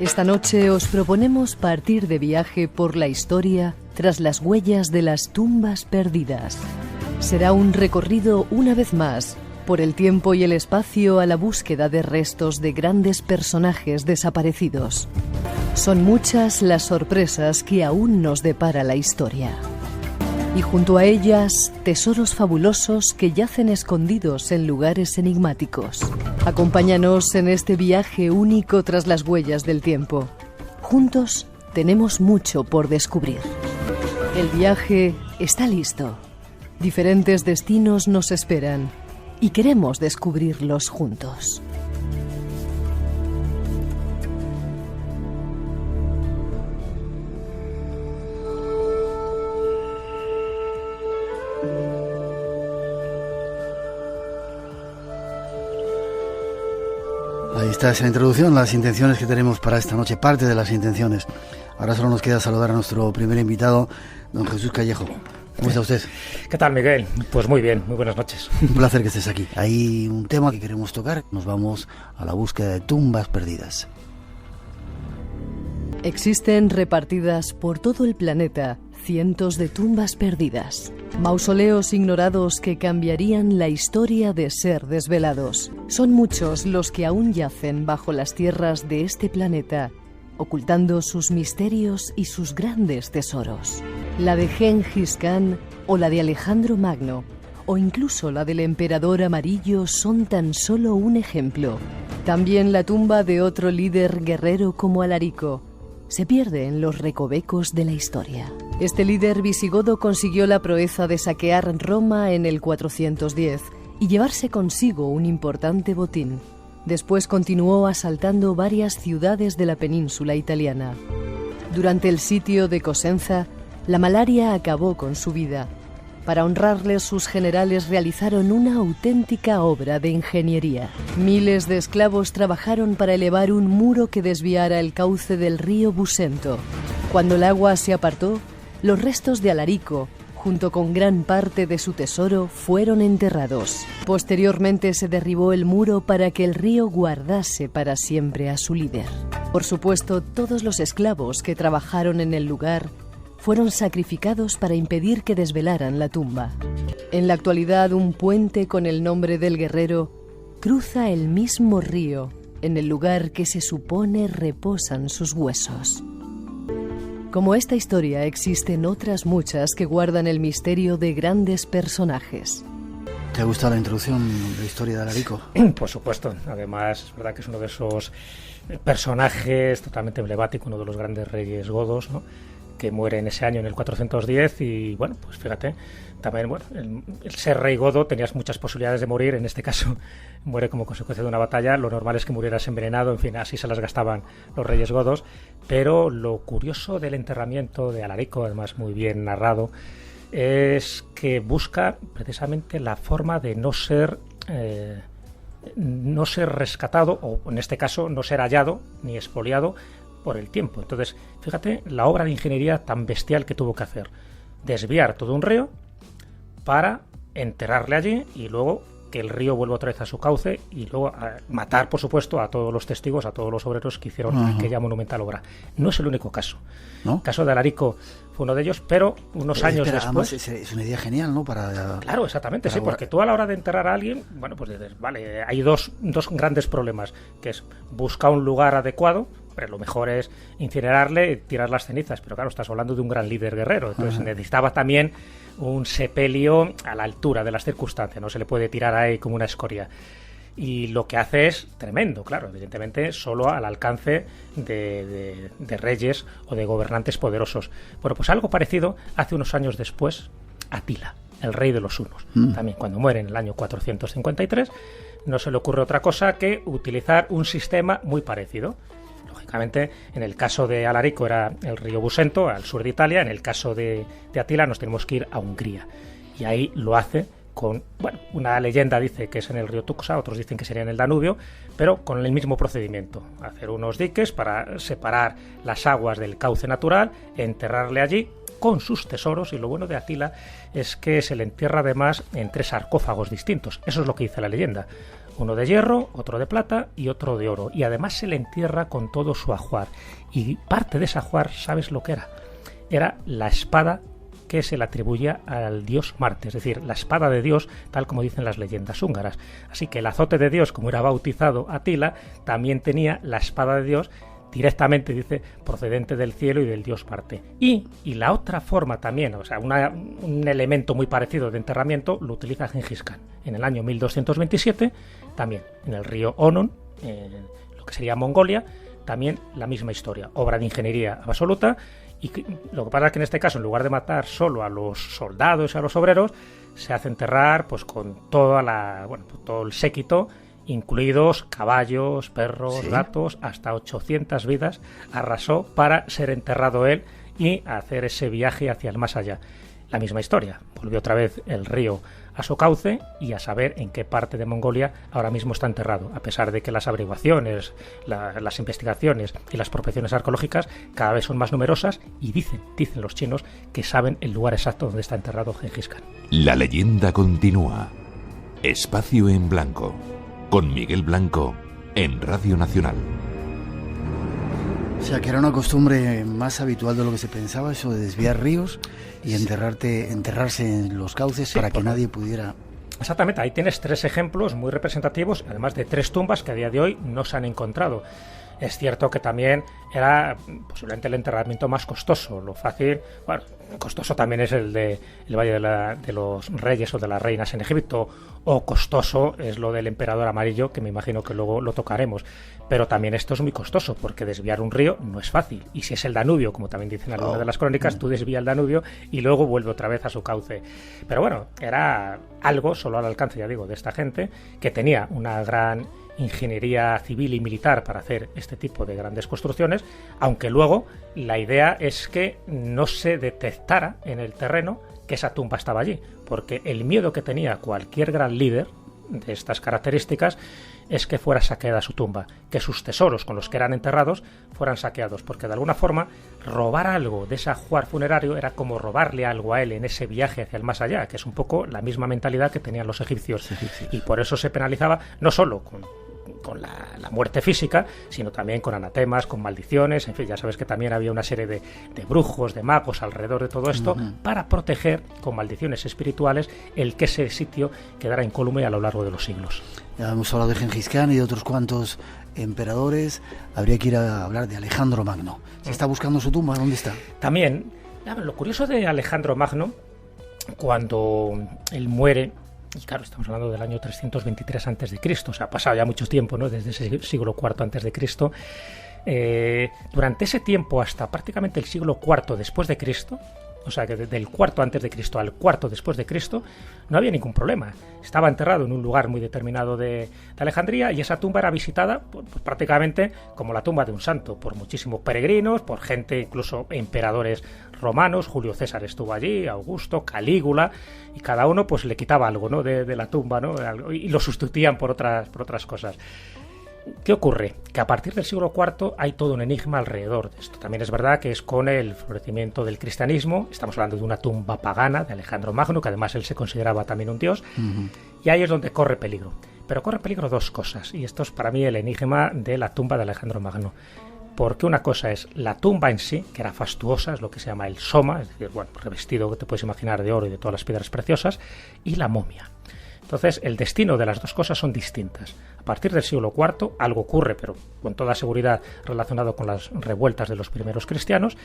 Esta noche os proponemos partir de viaje por la historia tras las huellas de las tumbas perdidas. Será un recorrido una vez más por el tiempo y el espacio a la búsqueda de restos de grandes personajes desaparecidos. Son muchas las sorpresas que aún nos depara la historia. Y junto a ellas, tesoros fabulosos que yacen escondidos en lugares enigmáticos. Acompáñanos en este viaje único tras las huellas del tiempo. Juntos tenemos mucho por descubrir. El viaje está listo. Diferentes destinos nos esperan y queremos descubrirlos juntos. Ahí está esa introducción, las intenciones que tenemos para esta noche, parte de las intenciones. Ahora solo nos queda saludar a nuestro primer invitado, don Jesús Callejo. ¿Cómo está usted? ¿Qué tal, Miguel? Pues muy bien, muy buenas noches. Un placer que estés aquí. Hay un tema que queremos tocar. Nos vamos a la búsqueda de tumbas perdidas. Existen repartidas por todo el planeta cientos de tumbas perdidas. Mausoleos ignorados que cambiarían la historia de ser desvelados. Son muchos los que aún yacen bajo las tierras de este planeta, ocultando sus misterios y sus grandes tesoros. La de Gengis Khan o la de Alejandro Magno, o incluso la del emperador amarillo son tan solo un ejemplo. También la tumba de otro líder guerrero como Alarico se pierde en los recovecos de la historia. Este líder visigodo consiguió la proeza de saquear Roma en el 410 y llevarse consigo un importante botín. Después continuó asaltando varias ciudades de la península italiana. Durante el sitio de Cosenza, la malaria acabó con su vida. Para honrarle, sus generales realizaron una auténtica obra de ingeniería. Miles de esclavos trabajaron para elevar un muro que desviara el cauce del río Busento. Cuando el agua se apartó, los restos de Alarico, junto con gran parte de su tesoro, fueron enterrados. Posteriormente se derribó el muro para que el río guardase para siempre a su líder. Por supuesto, todos los esclavos que trabajaron en el lugar fueron sacrificados para impedir que desvelaran la tumba. En la actualidad, un puente con el nombre del guerrero cruza el mismo río en el lugar que se supone reposan sus huesos. Como esta historia, existen otras muchas que guardan el misterio de grandes personajes. ¿Te ha gustado la introducción de la historia de Alarico? Por supuesto. Además, es verdad que es uno de esos personajes totalmente emblemático, uno de los grandes reyes godos, ¿no?, que muere en ese año, en el 410, y bueno, pues fíjate, también, bueno, el ser rey godo tenías muchas posibilidades de morir. En este caso muere como consecuencia de una batalla. Lo normal es que murieras envenenado, en fin, así se las gastaban los reyes godos. Pero lo curioso del enterramiento de Alarico, además muy bien narrado, es que busca precisamente la forma de no ser rescatado, o en este caso no ser hallado ni expoliado por el tiempo. Entonces, fíjate la obra de ingeniería tan bestial que tuvo que hacer: desviar todo un río para enterrarle allí y luego que el río vuelva otra vez a su cauce, y luego matar, por supuesto, a todos los testigos, a todos los obreros que hicieron aquella monumental obra. No es el único caso. ¿No? El caso de Alarico fue uno de ellos, pero unos años después... Es una idea genial, ¿no? Claro, exactamente, sí, porque tú a la hora de enterrar a alguien, bueno, pues dices, vale, hay dos grandes problemas, que es buscar un lugar adecuado. Pero lo mejor es incinerarle y tirar las cenizas, pero claro, estás hablando de un gran líder guerrero, entonces necesitaba también un sepelio a la altura de las circunstancias, no se le puede tirar ahí como una escoria. Y lo que hace es tremendo, claro, evidentemente solo al alcance de reyes o de gobernantes poderosos. Bueno, pues algo parecido hace unos años después Atila, el rey de los hunos. También cuando muere en el año 453, no se le ocurre otra cosa que utilizar un sistema muy parecido. Lógicamente, en el caso de Alarico era el río Busento, al sur de Italia. En el caso de Atila nos tenemos que ir a Hungría. Y ahí lo hace con, bueno, una leyenda dice que es en el río Tuxa, otros dicen que sería en el Danubio, pero con el mismo procedimiento: hacer unos diques para separar las aguas del cauce natural, enterrarle allí con sus tesoros. Y lo bueno de Atila es que se le entierra además en 3 sarcófagos distintos. Eso es lo que dice la leyenda. uno de hierro, otro de plata y otro de oro, y además se le entierra con todo su ajuar, y parte de ese ajuar, ¿sabes lo que era? Era la espada que se le atribuía al dios Marte, es decir, la espada de Dios, tal como dicen las leyendas húngaras. Así que el azote de Dios, como era bautizado Atila, también tenía la espada de Dios directamente, dice, procedente del cielo y del dios Marte. Y la otra forma también, o sea, un elemento muy parecido de enterramiento, lo utiliza Gengis Khan. En el año 1227, también en el río Onon, en lo que sería Mongolia, también la misma historia, obra de ingeniería absoluta. Y lo que pasa es que en este caso, en lugar de matar solo a los soldados y a los obreros, se hace enterrar pues con todo el séquito, incluidos caballos, perros, gatos, hasta 800 vidas arrasó para ser enterrado él y hacer ese viaje hacia el más allá. La misma historia, volvió otra vez el río a su cauce y a saber en qué parte de Mongolia ahora mismo está enterrado, a pesar de que las averiguaciones, las investigaciones y las prospecciones arqueológicas cada vez son más numerosas y dicen los chinos que saben el lugar exacto donde está enterrado Gengis Khan. La leyenda continúa. Espacio en Blanco, con Miguel Blanco, en Radio Nacional. O sea, que era una costumbre más habitual de lo que se pensaba, eso de desviar ríos y enterrarse en los cauces para que nadie pudiera... Exactamente, ahí tienes 3 ejemplos muy representativos, además de 3 tumbas que a día de hoy no se han encontrado. Es cierto que también era posiblemente el enterramiento más costoso. Lo fácil, bueno, costoso también es el Valle de los Reyes o de las Reinas en Egipto, o costoso es lo del Emperador Amarillo, que me imagino que luego lo tocaremos. Pero también esto es muy costoso, porque desviar un río no es fácil. Y si es el Danubio, como también dicen algunas de las crónicas, tú desvías el Danubio y luego vuelve otra vez a su cauce. Pero bueno, era algo solo al alcance, ya digo, de esta gente, que tenía una gran ingeniería civil y militar para hacer este tipo de grandes construcciones, aunque luego la idea es que no se detectara en el terreno que esa tumba estaba allí, porque el miedo que tenía cualquier gran líder de estas características es que fuera saqueada su tumba, que sus tesoros con los que eran enterrados fueran saqueados, porque de alguna forma robar algo de ese ajuar funerario era como robarle algo a él en ese viaje hacia el más allá, que es un poco la misma mentalidad que tenían los egipcios. Y por eso se penalizaba no solo con la muerte física, sino también con anatemas, con maldiciones, en fin, ya sabes que también había una serie de brujos, de magos alrededor de todo esto, para proteger con maldiciones espirituales el que ese sitio quedara incólume a lo largo de los siglos. Ya hemos hablado de Gengis Khan y de otros cuantos emperadores, habría que ir a hablar de Alejandro Magno. ¿Se está buscando su tumba? ¿Dónde está? También, lo curioso de Alejandro Magno, cuando él muere, y claro, estamos hablando del año 323 a.C., o sea, ha pasado ya mucho tiempo, ¿no? Desde ese siglo IV a.C. Durante ese tiempo, hasta prácticamente el siglo IV después de Cristo, o sea, que del IV a.C. al IV después de Cristo, no había ningún problema. Estaba enterrado en un lugar muy determinado de Alejandría, y esa tumba era visitada pues, prácticamente como la tumba de un santo, por muchísimos peregrinos, por gente, incluso emperadores romanos. Julio César estuvo allí, Augusto, Calígula, y cada uno pues le quitaba algo, ¿no? de la tumba, ¿no? Y lo sustituían por otras cosas. ¿Qué ocurre? Que a partir del siglo IV hay todo un enigma alrededor de esto. También es verdad que es con el florecimiento del cristianismo. Estamos hablando de una tumba pagana de Alejandro Magno, que además él se consideraba también un dios, y ahí es donde corre peligro. Pero corre peligro 2 cosas, y esto es para mí el enigma de la tumba de Alejandro Magno. Porque una cosa es la tumba en sí, que era fastuosa, es lo que se llama el soma, es decir, bueno, revestido, que te puedes imaginar, de oro y de todas las piedras preciosas, y la momia. Entonces, el destino de las 2 cosas son distintas. A partir del siglo IV algo ocurre, pero con toda seguridad relacionado con las revueltas de los primeros cristianos,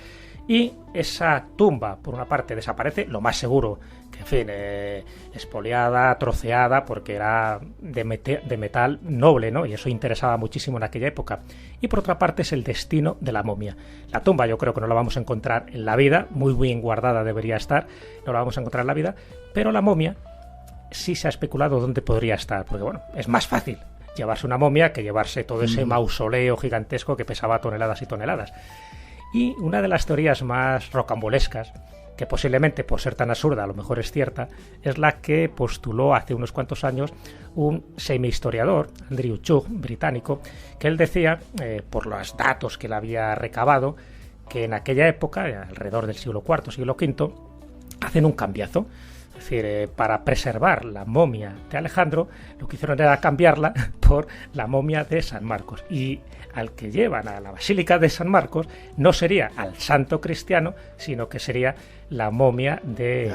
y esa tumba, por una parte, desaparece, lo más seguro que, en fin, expoliada, troceada, porque era de metal noble, ¿no? Y eso interesaba muchísimo en aquella época. Y por otra parte es el destino de la momia. La tumba yo creo que no la vamos a encontrar en la vida, muy bien guardada debería estar, no la vamos a encontrar en la vida, pero la momia sí se ha especulado dónde podría estar, porque bueno, es más fácil llevarse una momia que llevarse todo ese mausoleo gigantesco que pesaba toneladas y toneladas. Y una de las teorías más rocambolescas, que posiblemente por ser tan absurda a lo mejor es cierta, es la que postuló hace unos cuantos años un semi-historiador, Andrew Chugh, británico, que él decía, por los datos que él había recabado, que en aquella época, alrededor del siglo IV, siglo V, hacen un cambiazo. Es decir, para preservar la momia de Alejandro, lo que hicieron era cambiarla por la momia de San Marcos. Y al que llevan a la Basílica de San Marcos no sería al santo cristiano, sino que sería la momia de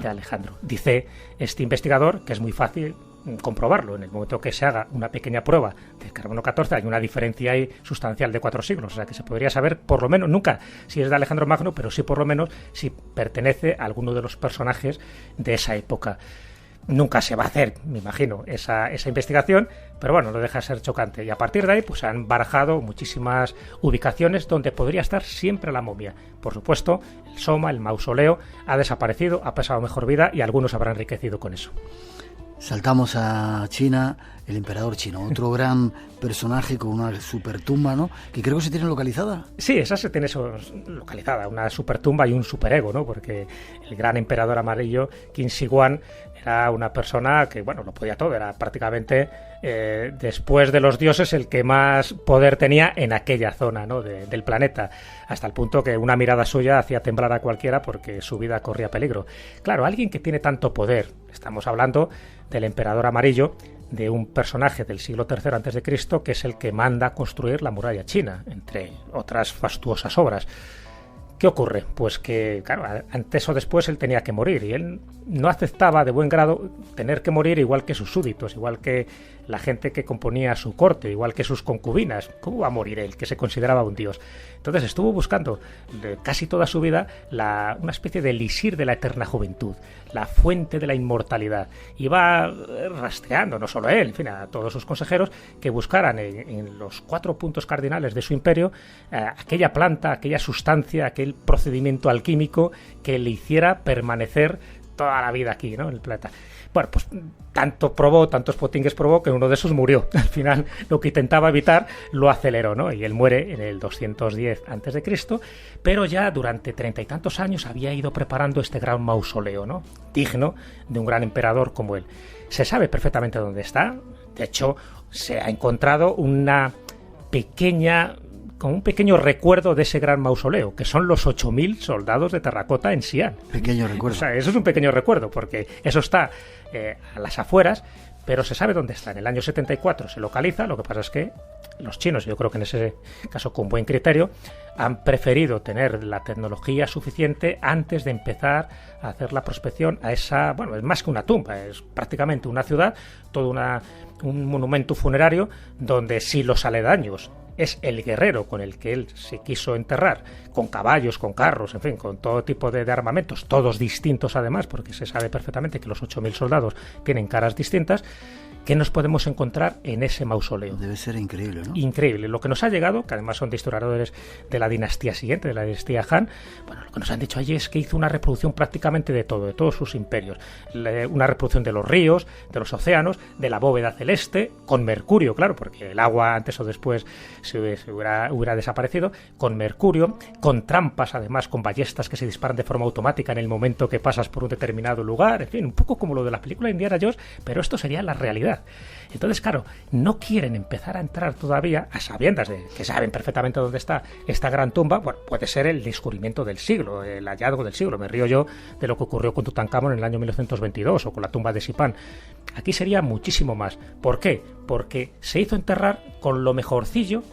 Alejandro. Dice este investigador que es muy fácil comprobarlo. En el momento que se haga una pequeña prueba del carbono 14 hay una diferencia ahí sustancial de 4 siglos, o sea que se podría saber por lo menos, nunca si es de Alejandro Magno, pero sí por lo menos si pertenece a alguno de los personajes de esa época. Nunca se va a hacer, me imagino, esa investigación, pero bueno, no deja de ser chocante. Y a partir de ahí pues han barajado muchísimas ubicaciones donde podría estar siempre la momia. Por supuesto, el Soma, el mausoleo, ha desaparecido, ha pasado mejor vida y algunos habrán enriquecido con eso. Saltamos a China, el emperador chino, otro gran personaje con una supertumba, ¿no? Que creo que se tiene localizada. Sí, esa se tiene localizada, una supertumba y un superego, ¿no? Porque el gran emperador amarillo, Qin Shi Huang, era una persona que, bueno, lo podía todo, era prácticamente, después de los dioses, el que más poder tenía en aquella zona, ¿no? del planeta, hasta el punto que una mirada suya hacía temblar a cualquiera porque su vida corría peligro. Claro, alguien que tiene tanto poder, estamos hablando del emperador amarillo, de un personaje del siglo III a.C., que es el que manda construir la muralla china, entre otras fastuosas obras. ¿Qué ocurre? Pues que, claro, antes o después él tenía que morir y él no aceptaba de buen grado tener que morir igual que sus súbditos, igual que la gente que componía su corte, igual que sus concubinas. ¿Cómo va a morir él, que se consideraba un dios? Entonces estuvo buscando casi toda su vida una especie de elixir de la eterna juventud, la fuente de la inmortalidad. Iba rastreando, no solo él, en fin, a todos sus consejeros, que buscaran en los 4 puntos cardinales de su imperio aquella planta, aquella sustancia, aquel procedimiento alquímico que le hiciera permanecer toda la vida aquí, ¿no?, en el planeta. Bueno, pues tantos potingues probó que uno de esos murió. Al final, lo que intentaba evitar lo aceleró, ¿no? Y él muere en el 210 a.C., pero ya durante 30 y tantos años había ido preparando este gran mausoleo, ¿no?, digno de un gran emperador como él. Se sabe perfectamente dónde está. De hecho, se ha encontrado con un pequeño recuerdo de ese gran mausoleo, que son los 8.000 soldados de terracota en Xi'an. Pequeño recuerdo. O sea, eso es un pequeño recuerdo, porque eso está a las afueras, pero se sabe dónde está. En el año 74 se localiza, lo que pasa es que los chinos, yo creo que en ese caso con buen criterio, han preferido tener la tecnología suficiente antes de empezar a hacer la prospección a esa, bueno, es más que una tumba, es prácticamente una ciudad, todo un monumento funerario, donde si los aledaños es el guerrero con el que él se quiso enterrar, con caballos, con carros, en fin, con todo tipo de armamentos, todos distintos además, porque se sabe perfectamente que los 8.000 soldados tienen caras distintas. ¿Qué nos podemos encontrar en ese mausoleo? Debe ser increíble, ¿no? Increíble. Lo que nos ha llegado, que además son de historiadores de la dinastía siguiente, de la dinastía Han, bueno, lo que nos han dicho allí es que hizo una reproducción prácticamente de todo, de todos sus imperios. Una reproducción de los ríos, de los océanos, de la bóveda celeste, con mercurio, claro, porque el agua antes o después se hubiera desaparecido, con mercurio, con trampas, además, con ballestas que se disparan de forma automática en el momento que pasas por un determinado lugar, en fin, un poco como lo de la película Indiana Jones, pero esto sería la realidad. Entonces, claro, no quieren empezar a entrar todavía a sabiendas de que saben perfectamente dónde está esta gran tumba. Bueno, puede ser el descubrimiento del siglo, el hallazgo del siglo. Me río yo de lo que ocurrió con Tutankamón en el año 1922 o con la tumba de Sipán. Aquí sería muchísimo más. ¿Por qué? Porque se hizo enterrar con lo mejorcillo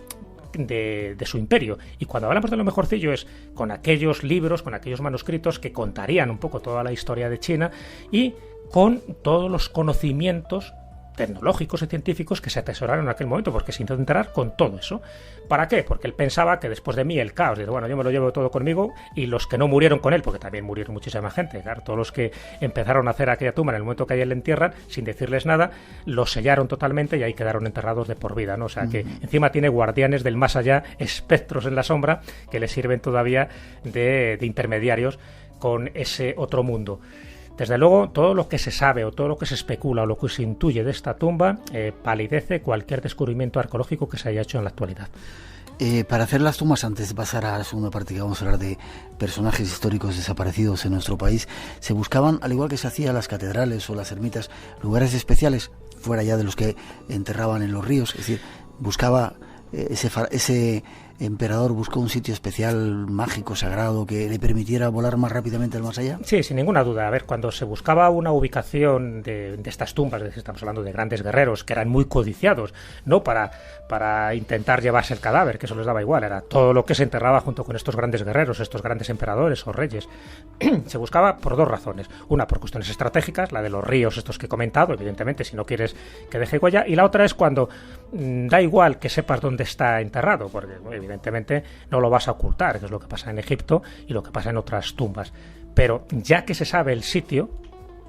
de su imperio, y cuando hablamos de lo mejorcillo es con aquellos libros, con aquellos manuscritos que contarían un poco toda la historia de China y con todos los conocimientos tecnológicos y científicos que se atesoraron en aquel momento, porque se intentó enterar con todo eso. ¿Para qué? Porque él pensaba que después de mí el caos, dice, bueno, yo me lo llevo todo conmigo, y los que no murieron con él, porque también murieron muchísima gente, claro, todos los que empezaron a hacer aquella tumba en el momento que a él le entierran, sin decirles nada, los sellaron totalmente y ahí quedaron enterrados de por vida, ¿no? O sea que encima tiene guardianes del más allá, espectros en la sombra, que le sirven todavía de intermediarios con ese otro mundo. Desde luego, todo lo que se sabe o todo lo que se especula o lo que se intuye de esta tumba palidece cualquier descubrimiento arqueológico que se haya hecho en la actualidad. Para hacer las tumbas, antes de pasar a la segunda parte, que vamos a hablar de personajes históricos desaparecidos en nuestro país, se buscaban, al igual que se hacía en las catedrales o las ermitas, lugares especiales, fuera ya de los que enterraban en los ríos, es decir, buscaba ese emperador buscó un sitio especial, mágico, sagrado, que le permitiera volar más rápidamente al más allá? Sí, sin ninguna duda. A ver, cuando se buscaba una ubicación de estas tumbas, es decir, estamos hablando de grandes guerreros que eran muy codiciados, no para intentar llevarse el cadáver, que eso les daba igual, era todo lo que se enterraba junto con estos grandes guerreros, estos grandes emperadores o reyes. Se buscaba por dos razones. Una, por cuestiones estratégicas, la de los ríos estos que he comentado, evidentemente, si no quieres que deje huella, y la otra es cuando da igual que sepas dónde está enterrado, porque evidentemente no lo vas a ocultar, que es lo que pasa en Egipto y lo que pasa en otras tumbas. Pero ya que se sabe el sitio,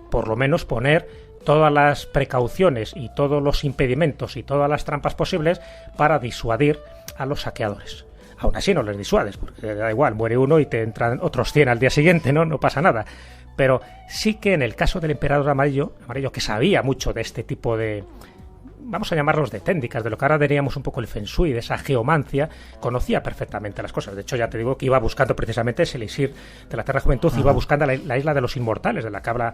por lo menos poner todas las precauciones y todos los impedimentos y todas las trampas posibles para disuadir a los saqueadores. Aún así no les disuades, porque da igual, muere uno y te entran otros 100 al día siguiente, no pasa nada. Pero sí que en el caso del emperador amarillo, que sabía mucho de este tipo de, vamos a llamarlos de técnicas, de lo que ahora diríamos un poco el feng shui, de esa geomancia, conocía perfectamente las cosas. De hecho, ya te digo que iba buscando precisamente ese elixir de la Tierra Juventud, iba buscando la isla de los inmortales, de la que hablan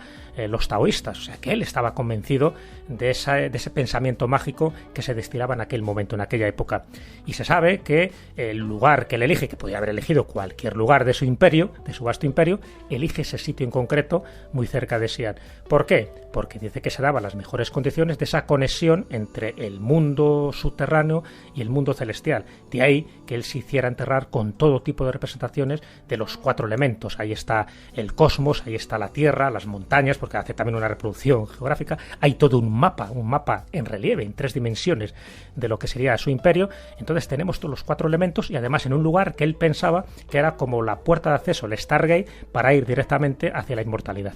los taoístas. O sea, que él estaba convencido de ese pensamiento mágico que se destilaba en aquel momento, en aquella época. Y se sabe que el lugar que él elige, que podía haber elegido cualquier lugar de su imperio, de su vasto imperio, elige ese sitio en concreto muy cerca de Xi'an. ¿Por qué? Porque dice que se daban las mejores condiciones de esa conexión entre el mundo subterráneo y el mundo celestial. De ahí que él se hiciera enterrar con todo tipo de representaciones de los 4 elementos. Ahí está el cosmos, ahí está la tierra, las montañas, porque hace también una reproducción geográfica. Hay todo un mapa en relieve, en 3 dimensiones de lo que sería su imperio. Entonces tenemos todos los 4 elementos y además en un lugar que él pensaba que era como la puerta de acceso, el Stargate, para ir directamente hacia la inmortalidad.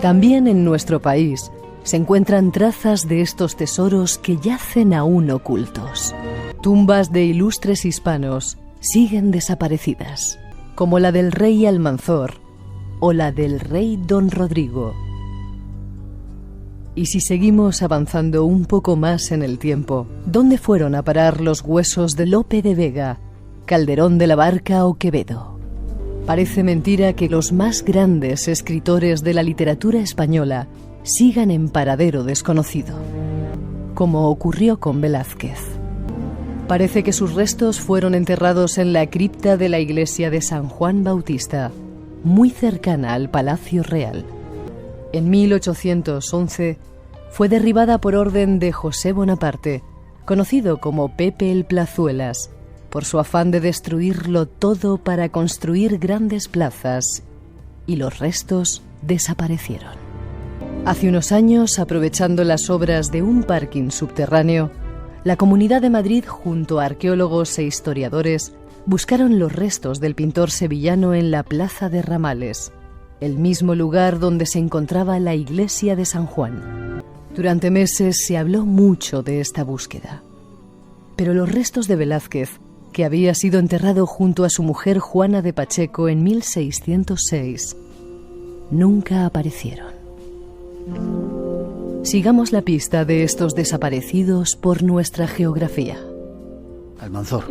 También en nuestro país se encuentran trazas de estos tesoros que yacen aún ocultos. Tumbas de ilustres hispanos siguen desaparecidas, como la del rey Almanzor o la del rey Don Rodrigo. Y si seguimos avanzando un poco más en el tiempo, ¿dónde fueron a parar los huesos de Lope de Vega, Calderón de la Barca o Quevedo? Parece mentira que los más grandes escritores de la literatura española sigan en paradero desconocido, como ocurrió con Velázquez. Parece que sus restos fueron enterrados en la cripta de la iglesia de San Juan Bautista, muy cercana al Palacio Real. En 1811 fue derribada por orden de José Bonaparte, conocido como Pepe el Plazuelas, por su afán de destruirlo todo para construir grandes plazas, y los restos desaparecieron. Hace unos años, aprovechando las obras de un parking subterráneo, la Comunidad de Madrid, junto a arqueólogos e historiadores, buscaron los restos del pintor sevillano en la Plaza de Ramales, el mismo lugar donde se encontraba la iglesia de San Juan. Durante meses se habló mucho de esta búsqueda. Pero los restos de Velázquez, que había sido enterrado junto a su mujer Juana de Pacheco en 1606, nunca aparecieron. Sigamos la pista de estos desaparecidos por nuestra geografía. Almanzor.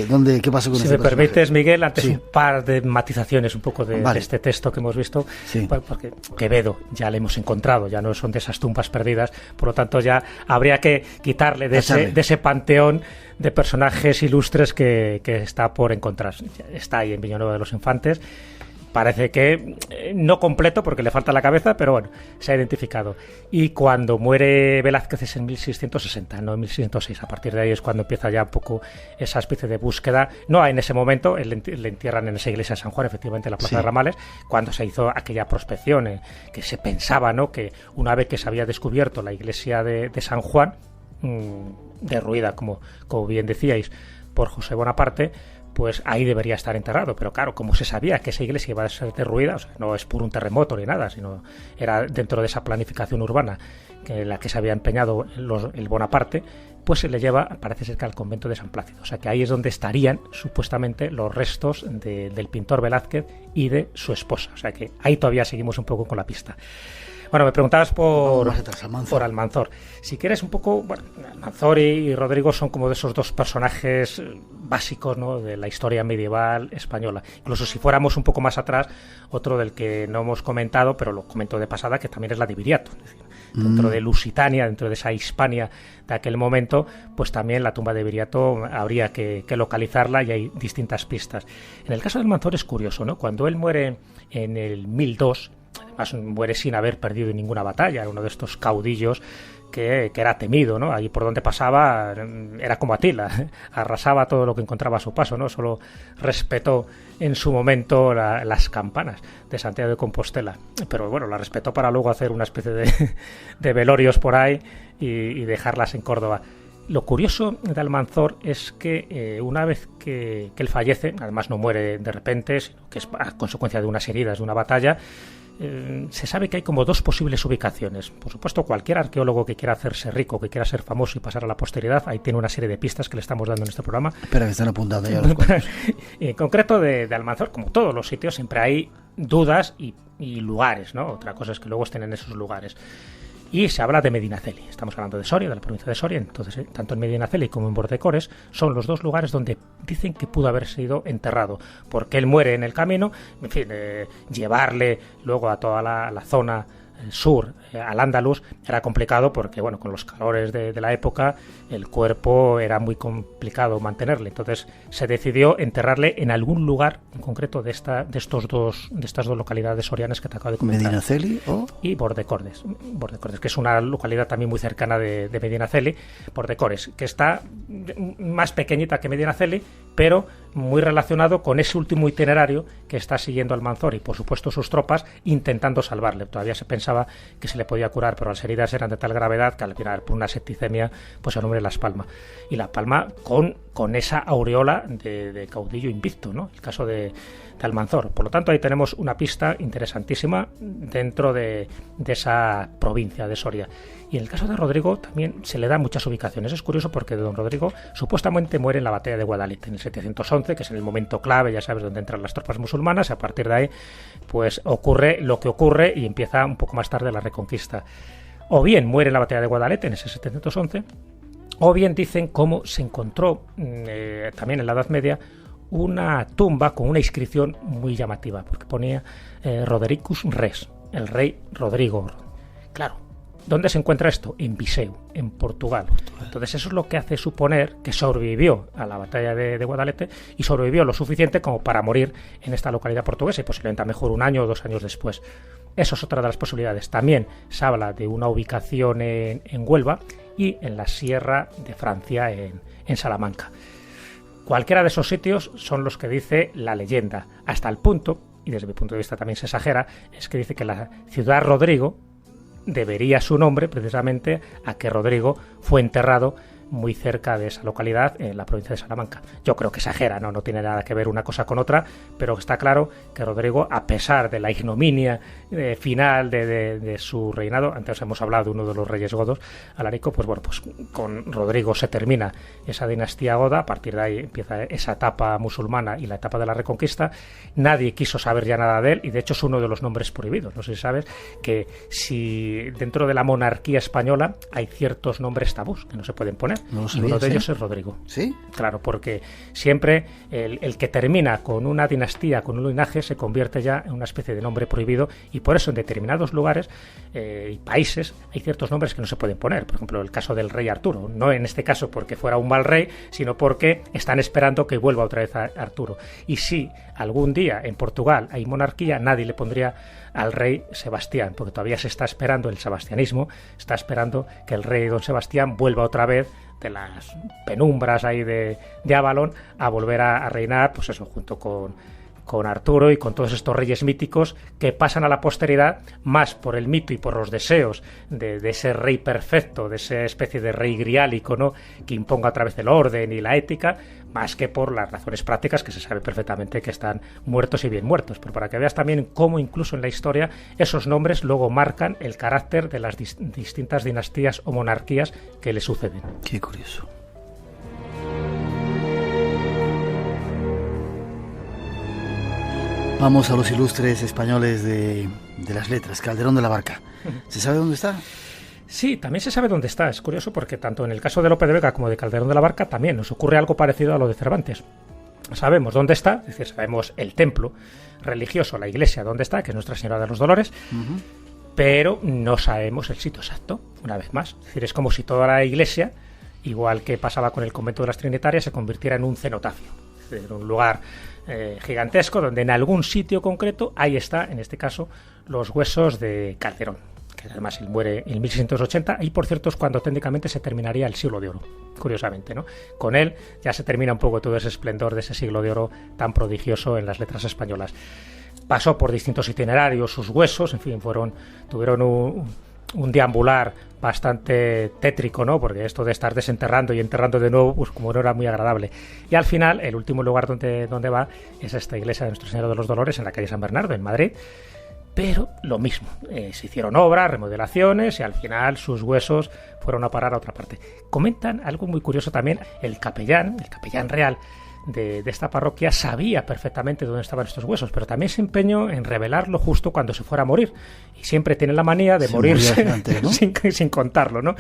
¿Dónde, qué pasó con si este me permites, Miguel, antes sí. Un par de matizaciones un poco de este texto que hemos visto, sí. Porque Quevedo ya le hemos encontrado, ya no son de esas tumbas perdidas, por lo tanto ya habría que quitarle de ese panteón de personajes ilustres que está por encontrar. Está ahí en Villanueva de los Infantes. Parece que no completo porque le falta la cabeza, pero bueno, se ha identificado. Y cuando muere Velázquez es en 1660, no en 1606. A partir de ahí es cuando empieza ya un poco esa especie de búsqueda. No en ese momento, le entierran en esa iglesia de San Juan, efectivamente, en la Plaza de Ramales, cuando se hizo aquella prospección, que se pensaba, ¿no?, que una vez que se había descubierto la iglesia de San Juan, derruida, como bien decíais, por José Bonaparte, pues ahí debería estar enterrado. Pero claro, como se sabía que esa iglesia iba a ser derruida, o sea, no es por un terremoto ni nada, sino era dentro de esa planificación urbana en la que se había empeñado el Bonaparte, pues se le lleva, parece ser que al convento de San Plácido. O sea, que ahí es donde estarían supuestamente los restos del pintor Velázquez y de su esposa. O sea, que ahí todavía seguimos un poco con la pista. Bueno, me preguntabas por Almanzor. Si quieres un poco, bueno, Almanzor y Rodrigo son como de esos dos personajes básicos, ¿no?, de la historia medieval española. Incluso si fuéramos un poco más atrás, otro del que no hemos comentado, pero lo comento de pasada, que también es la de Viriato. Es decir, dentro de Lusitania, dentro de esa Hispania de aquel momento, pues también la tumba de Viriato habría que localizarla, y hay distintas pistas. En el caso de Almanzor es curioso, ¿no? Cuando él muere en el 1002, además muere sin haber perdido ninguna batalla, era uno de estos caudillos que era temido, ¿no? Allí por donde pasaba era como Atila, arrasaba todo lo que encontraba a su paso, ¿no? Solo respetó en su momento las campanas de Santiago de Compostela, pero bueno, la respetó para luego hacer una especie de velorios por ahí y dejarlas en Córdoba. Lo curioso de Almanzor es que una vez que él fallece, además no muere de repente, sino que es a consecuencia de unas heridas de una batalla, se sabe que hay como dos posibles ubicaciones. Por supuesto, cualquier arqueólogo que quiera hacerse rico, que quiera ser famoso y pasar a la posteridad, ahí tiene una serie de pistas que le estamos dando en este programa. Espera, que están apuntando ya los cuantos. En concreto de Almanzor, como todos los sitios, siempre hay dudas y lugares, ¿no? Otra cosa es que luego estén en esos lugares. Y se habla de Medinaceli. Estamos hablando de Soria, de la provincia de Soria. Entonces, tanto en Medinaceli como en Bordecores son los dos lugares donde dicen que pudo haber sido enterrado, porque él muere en el camino. En fin, llevarle luego a toda la zona sur, al Andaluz, era complicado porque, bueno, con los calores de la época, el cuerpo era muy complicado mantenerle. Entonces se decidió enterrarle en algún lugar en concreto de estas dos localidades sorianas que te acabo de comentar. Medinaceli y Bordecordes, que es una localidad también muy cercana de Medinaceli. Bordecores, que está más pequeñita que Medinaceli, pero muy relacionado con ese último itinerario que está siguiendo Almanzor y, por supuesto, sus tropas intentando salvarle. Todavía se pensaba que se le podía curar, pero las heridas eran de tal gravedad que al final, por una septicemia, pues el hombre las palma. Y la palma con esa aureola de caudillo invicto, ¿no? El caso de Almanzor. Por lo tanto, ahí tenemos una pista interesantísima dentro de esa provincia de Soria. Y en el caso de Rodrigo también se le da muchas ubicaciones. Es curioso porque don Rodrigo supuestamente muere en la batalla de Guadalete en el 711, que es en el momento clave, ya sabes, donde entran las tropas musulmanas. A partir de ahí, pues ocurre lo que ocurre y empieza un poco más tarde la Reconquista. O bien muere en la batalla de Guadalete en ese 711, o bien dicen cómo se encontró también en la Edad Media una tumba con una inscripción muy llamativa, porque ponía Rodericus Res, el rey Rodrigo. Claro, ¿dónde se encuentra esto? En Viseu, en Portugal. Entonces eso es lo que hace suponer que sobrevivió a la batalla de Guadalete y sobrevivió lo suficiente como para morir en esta localidad portuguesa y posiblemente a mejor 1 año o 2 años después. Eso es otra de las posibilidades. También se habla de una ubicación en Huelva y en la Sierra de Francia, en Salamanca. Cualquiera de esos sitios son los que dice la leyenda, hasta el punto, y desde mi punto de vista también se exagera, es que dice que la ciudad Rodrigo debería su nombre precisamente a que Rodrigo fue enterrado muy cerca de esa localidad en la provincia de Salamanca. Yo creo que exagera, no tiene nada que ver una cosa con otra, pero está claro que Rodrigo, a pesar de la ignominia final de su reinado, antes hemos hablado de uno de los reyes godos, Alarico, pues bueno, pues con Rodrigo se termina esa dinastía goda, a partir de ahí empieza esa etapa musulmana y la etapa de la Reconquista. Nadie quiso saber ya nada de él y de hecho es uno de los nombres prohibidos. No sé si sabes que si dentro de la monarquía española hay ciertos nombres tabús que no se pueden poner. No lo y sabía, uno de ¿sí? ellos es Rodrigo. ¿Sí? Claro, porque siempre el que termina con una dinastía, con un linaje, se convierte ya en una especie de nombre prohibido y por eso en determinados lugares y países hay ciertos nombres que no se pueden poner. Por ejemplo, el caso del rey Arturo. No en este caso porque fuera un mal rey, sino porque están esperando que vuelva otra vez a Arturo. Y si algún día en Portugal hay monarquía, nadie le pondría al rey Sebastián, porque todavía se está esperando el sebastianismo, está esperando que el rey don Sebastián vuelva otra vez de las penumbras ahí de Avalon a volver a reinar, pues eso, junto con Arturo y con todos estos reyes míticos que pasan a la posteridad más por el mito y por los deseos de ese rey perfecto, de esa especie de rey griálico, ¿no?, que imponga a través del orden y la ética, más que por las razones prácticas que se sabe perfectamente que están muertos y bien muertos. Pero para que veas también cómo incluso en la historia esos nombres luego marcan el carácter de las distintas dinastías o monarquías que le suceden. Qué curioso. Vamos a los ilustres españoles de las letras. Calderón de la Barca. ¿Se sabe dónde está? Sí, también se sabe dónde está. Es curioso porque tanto en el caso de Lope de Vega como de Calderón de la Barca también nos ocurre algo parecido a lo de Cervantes. Sabemos dónde está, es decir, sabemos el templo religioso, la iglesia dónde está, que es Nuestra Señora de los Dolores, pero no sabemos el sitio exacto, una vez más. Es decir, es como si toda la iglesia, igual que pasaba con el convento de las Trinitarias, se convirtiera en un cenotafio, es decir, un lugar gigantesco donde en algún sitio concreto, ahí está, en este caso, los huesos de Calderón, que además él muere en 1680, y por cierto es cuando técnicamente se terminaría el siglo de oro, curiosamente, ¿no? Con él ya se termina un poco todo ese esplendor de ese siglo de oro tan prodigioso en las letras españolas. Pasó por distintos itinerarios sus huesos, en fin, tuvieron un deambular bastante tétrico, ¿no? Porque esto de estar desenterrando y enterrando de nuevo, pues como no era muy agradable. Y al final, el último lugar donde va es esta iglesia de Nuestra Señora de los Dolores en la calle San Bernardo, en Madrid. Pero lo mismo, se hicieron obras, remodelaciones y al final sus huesos fueron a parar a otra parte. Comentan algo muy curioso también, el capellán real de esta parroquia sabía perfectamente dónde estaban estos huesos, pero también se empeñó en revelarlo justo cuando se fuera a morir. Y siempre tiene la manía de morirse antes, ¿no? sin contarlo, ¿no?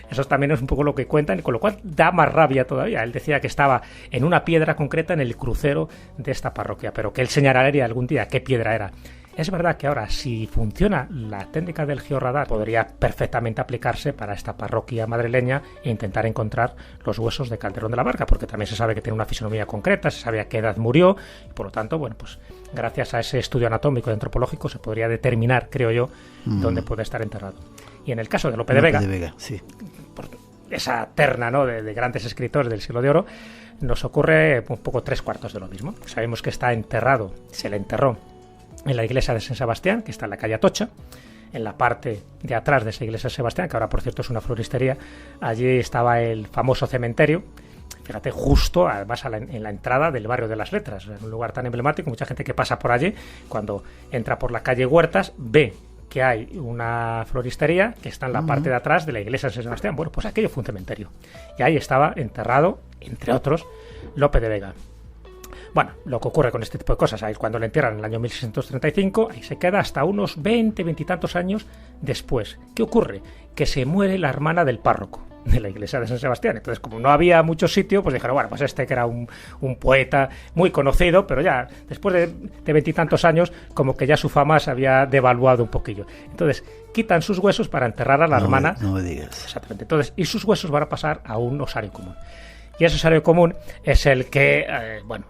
Eso también es un poco lo que cuentan, y con lo cual da más rabia todavía. Él decía que estaba en una piedra concreta en el crucero de esta parroquia, pero que él señalaría algún día qué piedra era. Es verdad que ahora, si funciona la técnica del georradar, podría perfectamente aplicarse para esta parroquia madrileña e intentar encontrar los huesos de Calderón de la Barca, porque también se sabe que tiene una fisonomía concreta, se sabe a qué edad murió, y por lo tanto, bueno, pues gracias a ese estudio anatómico y antropológico se podría determinar, creo yo, dónde puede estar enterrado. Y en el caso de Lope de Vega, sí, por esa terna, ¿no?, de grandes escritores del siglo de oro, nos ocurre un poco 3/4 de lo mismo. Sabemos que está enterrado, se le enterró en la iglesia de San Sebastián, que está en la calle Atocha, en la parte de atrás de esa iglesia de Sebastián, que ahora por cierto es una floristería. Allí estaba el famoso cementerio, fíjate, justo además en la entrada del barrio de las Letras, en un lugar tan emblemático. Mucha gente que pasa por allí, cuando entra por la calle Huertas, ve que hay una floristería que está en la parte de atrás de la iglesia de San Sebastián. Bueno, pues aquello fue un cementerio, y ahí estaba enterrado, entre otros, Lope de Vega. Bueno, lo que ocurre con este tipo de cosas, ahí cuando le entierran en el año 1635, ahí se queda hasta unos 20 y tantos años después. ¿Qué ocurre? Que se muere la hermana del párroco de la iglesia de San Sebastián. Entonces, como no había mucho sitio, pues dijeron, bueno, pues este que era un poeta muy conocido, pero ya después de 20 y tantos años, como que ya su fama se había devaluado un poquillo. Entonces, quitan sus huesos para enterrar a la hermana. No me digas. Exactamente. Entonces, y sus huesos van a pasar a un osario común. Y ese osario común es el que,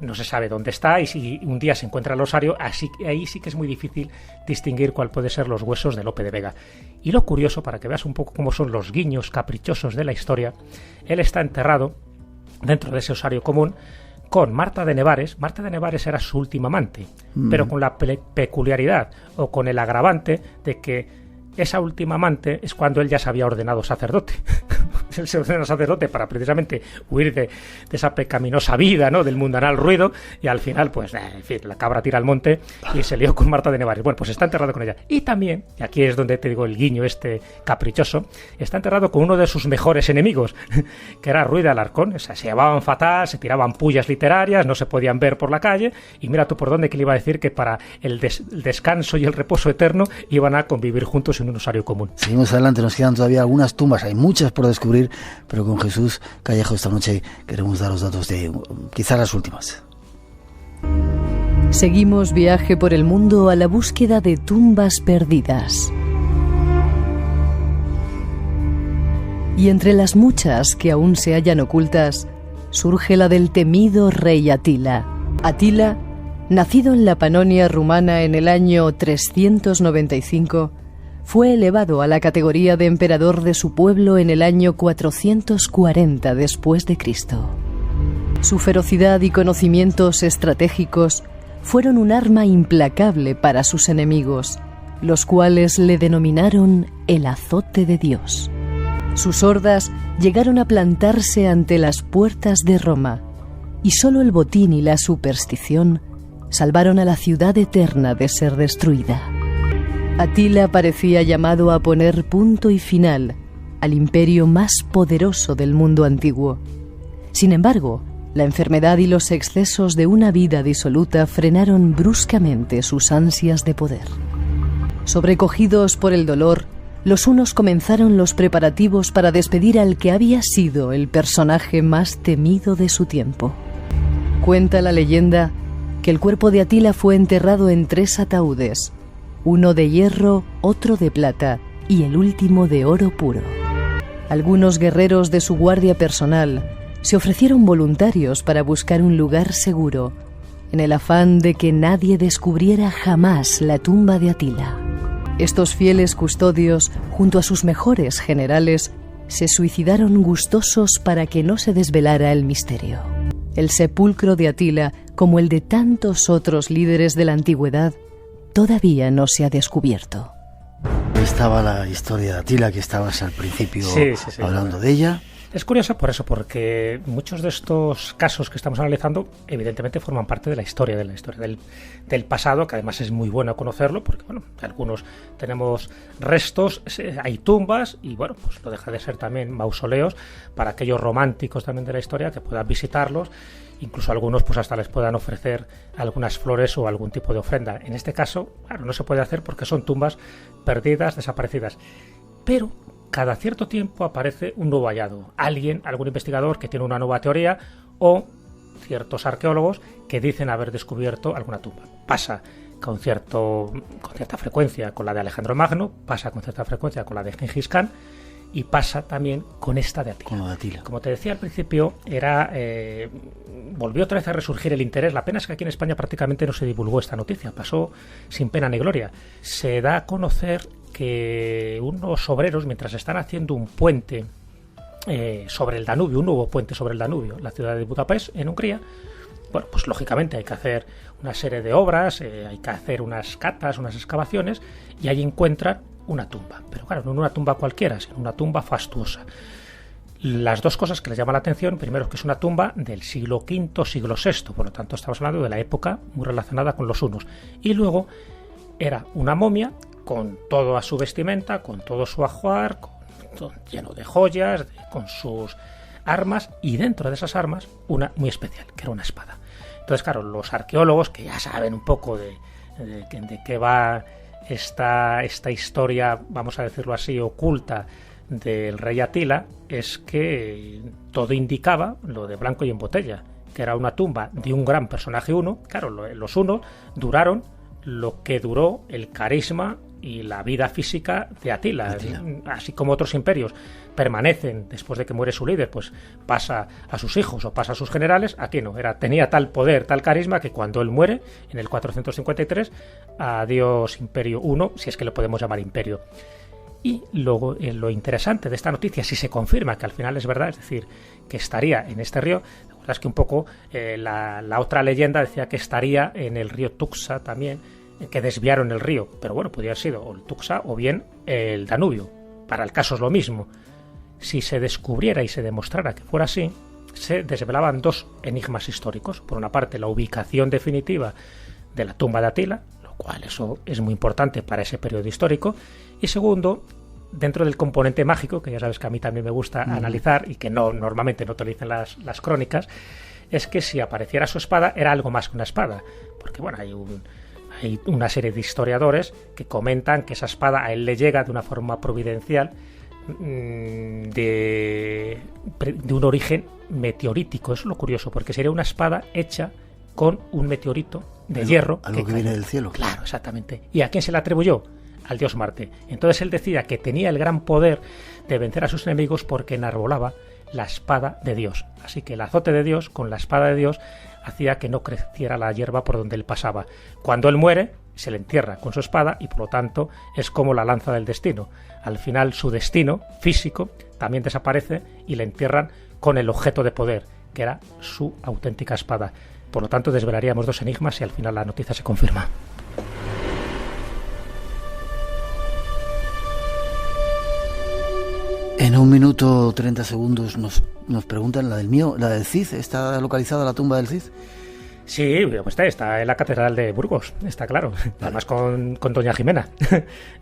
no se sabe dónde está, y si un día se encuentra el osario, ahí sí que es muy difícil distinguir cuál puede ser los huesos de Lope de Vega. Y lo curioso, para que veas un poco cómo son los guiños caprichosos de la historia, él está enterrado dentro de ese osario común con Marta de Nevares. Marta de Nevares era su última amante, pero con la peculiaridad o con el agravante de que esa última amante es cuando él ya se había ordenado sacerdote. Él se ordenó sacerdote para precisamente huir de esa pecaminosa vida, ¿no?, del mundanal ruido, y al final, pues, en fin, la cabra tira al monte y se lió con Marta de Nevares. Bueno, pues está enterrado con ella. Y también, y aquí es donde te digo el guiño este caprichoso, está enterrado con uno de sus mejores enemigos, que era Ruy de Alarcón. O sea, se llevaban fatal, se tiraban pullas literarias, no se podían ver por la calle, y mira tú por dónde que le iba a decir que para el descanso y el reposo eterno iban a convivir juntos en un osario común. Seguimos adelante, nos quedan todavía algunas tumbas, hay muchas por descubrir, pero con Jesús Callejo esta noche queremos dar los datos de quizás las últimas. Seguimos viaje por el mundo a la búsqueda de tumbas perdidas. Y entre las muchas que aún se hallan ocultas, surge la del temido rey Atila. Atila, nacido en la Panonia rumana en el año 395, fue elevado a la categoría de emperador de su pueblo en el año 440 después de Cristo. Su ferocidad y conocimientos estratégicos fueron un arma implacable para sus enemigos, los cuales le denominaron el azote de Dios. Sus hordas llegaron a plantarse ante las puertas de Roma, y solo el botín y la superstición salvaron a la ciudad eterna de ser destruida. Atila parecía llamado a poner punto y final al imperio más poderoso del mundo antiguo. Sin embargo, la enfermedad y los excesos de una vida disoluta frenaron bruscamente sus ansias de poder. Sobrecogidos por el dolor, los hunos comenzaron los preparativos para despedir al que había sido el personaje más temido de su tiempo. Cuenta la leyenda que el cuerpo de Atila fue enterrado en 3 ataúdes, uno de hierro, otro de plata y el último de oro puro. Algunos guerreros de su guardia personal se ofrecieron voluntarios para buscar un lugar seguro, en el afán de que nadie descubriera jamás la tumba de Atila. Estos fieles custodios, junto a sus mejores generales, se suicidaron gustosos para que no se desvelara el misterio. El sepulcro de Atila, como el de tantos otros líderes de la antigüedad, todavía no se ha descubierto. Estaba la historia de Atila, que estabas al principio hablando de ella. Es curioso por eso, porque muchos de estos casos que estamos analizando evidentemente forman parte de la historia del pasado, que además es muy bueno conocerlo, porque bueno, algunos tenemos restos, hay tumbas y bueno, pues no deja de ser también mausoleos para aquellos románticos también de la historia que puedan visitarlos, incluso algunos pues hasta les puedan ofrecer algunas flores o algún tipo de ofrenda. En este caso, claro, no se puede hacer porque son tumbas perdidas, desaparecidas, pero cada cierto tiempo aparece un nuevo hallazgo. Algún investigador que tiene una nueva teoría o ciertos arqueólogos que dicen haber descubierto alguna tumba. Pasa con cierta frecuencia con la de Alejandro Magno, pasa con cierta frecuencia con la de Gengis Khan y pasa también con esta de Atila. Con la de Atila. Como te decía al principio, volvió otra vez a resurgir el interés. La pena es que aquí en España prácticamente no se divulgó esta noticia, pasó sin pena ni gloria. Se da a conocer que unos obreros, mientras están haciendo un puente sobre el Danubio, un nuevo puente sobre el Danubio, la ciudad de Budapest, en Hungría, bueno, pues lógicamente hay que hacer una serie de obras, hay que hacer unas catas, unas excavaciones, y ahí encuentran una tumba. Pero claro, no una tumba cualquiera, sino una tumba fastuosa. Las dos cosas que les llama la atención, primero es que es una tumba del siglo V, siglo VI, por lo tanto estamos hablando de la época muy relacionada con los hunos. Y luego era una momia con toda su vestimenta, con todo su ajuar, lleno de joyas, con sus armas, y dentro de esas armas una muy especial, que era una espada. Entonces, claro, los arqueólogos, que ya saben un poco de qué va esta historia, vamos a decirlo así, oculta del rey Atila, es que todo indicaba lo de blanco y en botella, que era una tumba de un gran personaje huno. Claro, los hunos duraron lo que duró el carisma y la vida física de Atila. Así como otros imperios permanecen después de que muere su líder, pues pasa a sus hijos o pasa a sus generales. Aquí no, tenía tal poder, tal carisma, que cuando él muere en el 453, adiós Imperio I, si es que lo podemos llamar imperio. Y luego lo interesante de esta noticia, si se confirma que al final es verdad, es decir, que estaría en este río. La verdad es que un poco la otra leyenda decía que estaría en el río Tuxa también, que desviaron el río, pero bueno, podría haber sido o el Tuxa o bien el Danubio. Para el caso es lo mismo. Si se descubriera y se demostrara que fuera así, se desvelaban dos enigmas históricos. Por una parte, la ubicación definitiva de la tumba de Atila, lo cual eso es muy importante para ese periodo histórico. Y segundo, dentro del componente mágico, que ya sabes que a mí también me gusta analizar y que normalmente no utilizan las crónicas, es que si apareciera su espada era algo más que una espada. Porque bueno, hay una serie de historiadores que comentan que esa espada a él le llega de una forma providencial, de un origen meteorítico. Eso es lo curioso, porque sería una espada hecha con un meteorito de hierro. Algo que viene del cielo. Claro, exactamente. ¿Y a quién se le atribuyó? Al dios Marte. Entonces él decía que tenía el gran poder de vencer a sus enemigos porque enarbolaba la espada de Dios. Así que el azote de Dios con la espada de Dios hacía que no creciera la hierba por donde él pasaba. Cuando él muere, se le entierra con su espada y por lo tanto es como la lanza del destino. Al final su destino físico también desaparece y le entierran con el objeto de poder, que era su auténtica espada. Por lo tanto desvelaríamos dos enigmas y al final la noticia se confirma. En 1 minuto 30 segundos nos preguntan la del Cid. ¿Está localizada la tumba del Cid? Sí, pues está en la Catedral de Burgos, está claro. Además con Doña Jimena.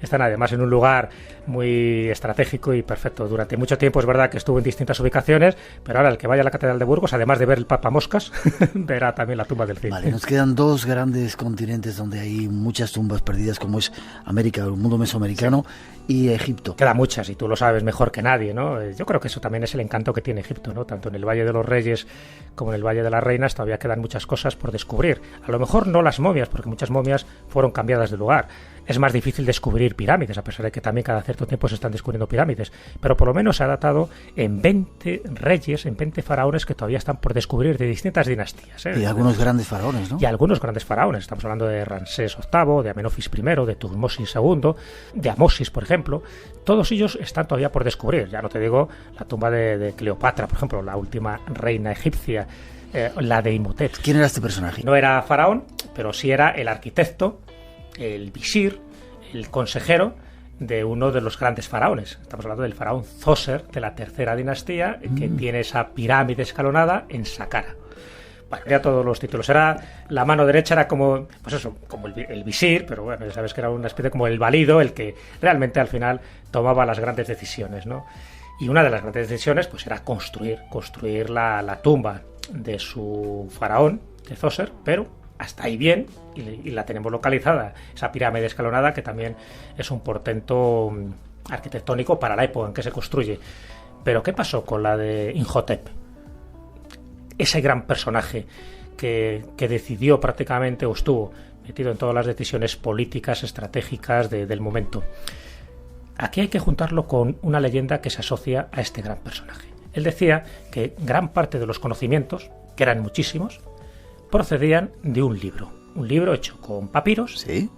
Están además en un lugar muy estratégico y perfecto. Durante mucho tiempo es verdad que estuvo en distintas ubicaciones, pero ahora el que vaya a la Catedral de Burgos, además de ver el Papa Moscas, verá también la tumba del Cid. Vale, nos quedan dos grandes continentes donde hay muchas tumbas perdidas, como es América, el mundo mesoamericano, y Egipto. Quedan muchas y tú lo sabes mejor que nadie, ¿no? Yo creo que eso también es el encanto que tiene Egipto, ¿no? Tanto en el Valle de los Reyes como en el Valle de las Reinas todavía quedan muchas cosas, por descubrir. A lo mejor no las momias, porque muchas momias fueron cambiadas de lugar. Es más difícil descubrir pirámides, a pesar de que también cada cierto tiempo se están descubriendo pirámides. Pero por lo menos se ha datado en 20 reyes, en 20 faraones que todavía están por descubrir de distintas dinastías. Y algunos grandes faraones, ¿no? Y algunos grandes faraones. Estamos hablando de Ramsés VIII, de Amenofis I, de Tutmosis II, de Amosis, por ejemplo. Todos ellos están todavía por descubrir. Ya no te digo la tumba de Cleopatra, por ejemplo, la última reina egipcia, la de Imhotep. ¿Quién era este personaje? No era faraón, pero sí era el arquitecto, el visir, el consejero de uno de los grandes faraones. Estamos hablando del faraón Zoser, de la tercera dinastía, que tiene esa pirámide escalonada en Saqqara. Bueno, ya todos los títulos. La mano derecha era como, pues eso, como el visir, pero bueno, ya sabes que era una especie como el valido, el que realmente al final tomaba las grandes decisiones, ¿no? Y una de las grandes decisiones pues era construir la tumba de su faraón, de Zoser, pero hasta ahí bien, y la tenemos localizada, esa pirámide escalonada, que también es un portento arquitectónico para la época en que se construye. Pero ¿qué pasó con la de Imhotep? Ese gran personaje que decidió prácticamente, o estuvo metido en todas las decisiones políticas, estratégicas del momento. Aquí hay que juntarlo con una leyenda que se asocia a este gran personaje. Él decía que gran parte de los conocimientos, que eran muchísimos, procedían de un libro hecho con papiros. Sí.